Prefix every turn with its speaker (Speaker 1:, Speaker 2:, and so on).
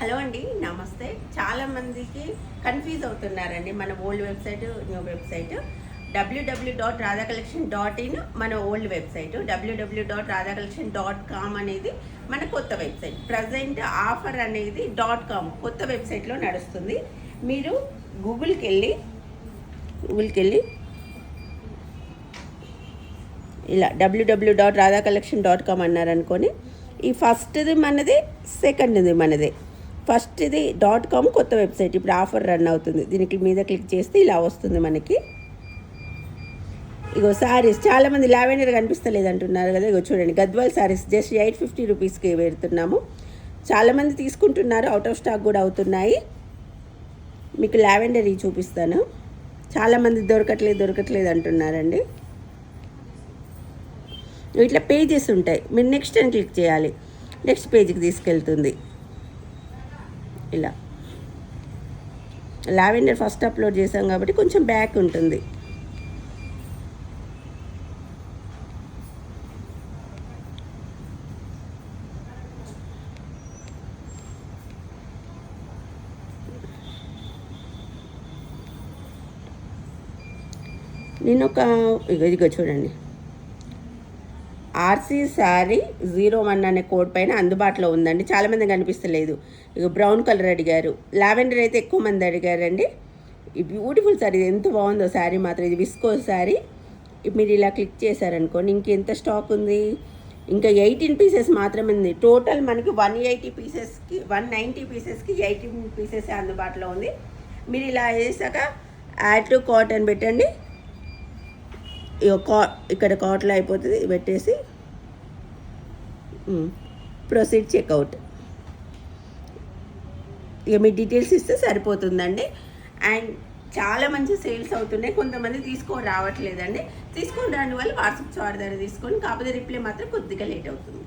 Speaker 1: Hello అండి, నమస్తే. చాలామందికి కన్ఫ్యూజ్ అవుతున్నారండి మన old website, new website. www.radhacollection.in మన ఓల్డ్ వెబ్సైట్, www.radhacollection.com అనేది మన కొత్త వెబ్సైట్. ప్రజెంట్ ఆఫర్ అనేది .com కొత్త వెబ్సైట్లో నడుస్తుంది. మీరు గూగుల్కి వెళ్ళి ఇలా www.radhacollection.com అన్నారనుకొని, ఈ ఫస్ట్ది మనదే, సెకండ్ది మనదే. ఫస్ట్ది .com కొత్త వెబ్సైట్, ఇప్పుడు ఆఫర్ రన్ అవుతుంది. దీనికి మీద క్లిక్ చేస్తే ఇలా వస్తుంది మనకి. ఇగో శారీస్, చాలామంది లావెండర్ కనిపిస్తలేదు అంటున్నారు కదా. ఇగో చూడండి, గద్వాల్ శారీస్ జస్ట్ 850 రూపీస్కి పెడుతున్నాము. చాలామంది తీసుకుంటున్నారు, అవుట్ ఆఫ్ స్టాక్ కూడా అవుతున్నాయి. మీకు లావెండర్ ఈ చూపిస్తాను. చాలామంది దొరకట్లేదు అంటున్నారండి. ఇట్లా పేజెస్ ఉంటాయి, మీరు నెక్స్ట్ అని క్లిక్ చేయాలి, నెక్స్ట్ పేజ్కి తీసుకెళ్తుంది. ఇలా లావెండర్ ఫస్ట్ అప్లోడ్ చేసాం కాబట్టి కొంచెం బ్యాక్ ఉంటుంది. నేను ఇదిగో చూడండి, ఆర్సీ శారీ 01 అనే కోడ్ పైన అందుబాటులో ఉందండి. చాలామంది కనిపిస్తలేదు. ఇక బ్రౌన్ కలర్ అడిగారు, లావెండర్ అయితే ఎక్కువ మంది అడిగారండి. ఈ బ్యూటిఫుల్ శారీ ఎంత బాగుందో శారీ మాత్రం. ఇది విస్కోస్ శారీ. మీరు ఇలా క్లిక్ చేశారనుకోండి, ఇంకెంత స్టాక్ ఉంది, ఇంకా 18 పీసెస్ మాత్రమే ఉంది. టోటల్ మనకి 190 పీసెస్కి 18 పీసెస్ అందుబాటులో ఉంది. మీరు ఇలా వేసాక యాడ్ టు కార్ట్ అని పెట్టండి. ఇక్కడ కార్ట్లో అయిపోతుంది, పెట్టేసి ప్రొసీడ్ చెక్అవుట్. ఇక మీ డీటెయిల్స్ ఇస్తే సరిపోతుందండి. అండ్ చాలా మంచి సేల్స్ అవుతున్నాయి. కొంతమంది తీసుకొని రావట్లేదండి. తీసుకొని రాని వాళ్ళు వాట్సాప్ ద్వారా తీసుకోండి. కాకపోతే రిప్లై మాత్రం కొద్దిగా లేట్ అవుతుంది.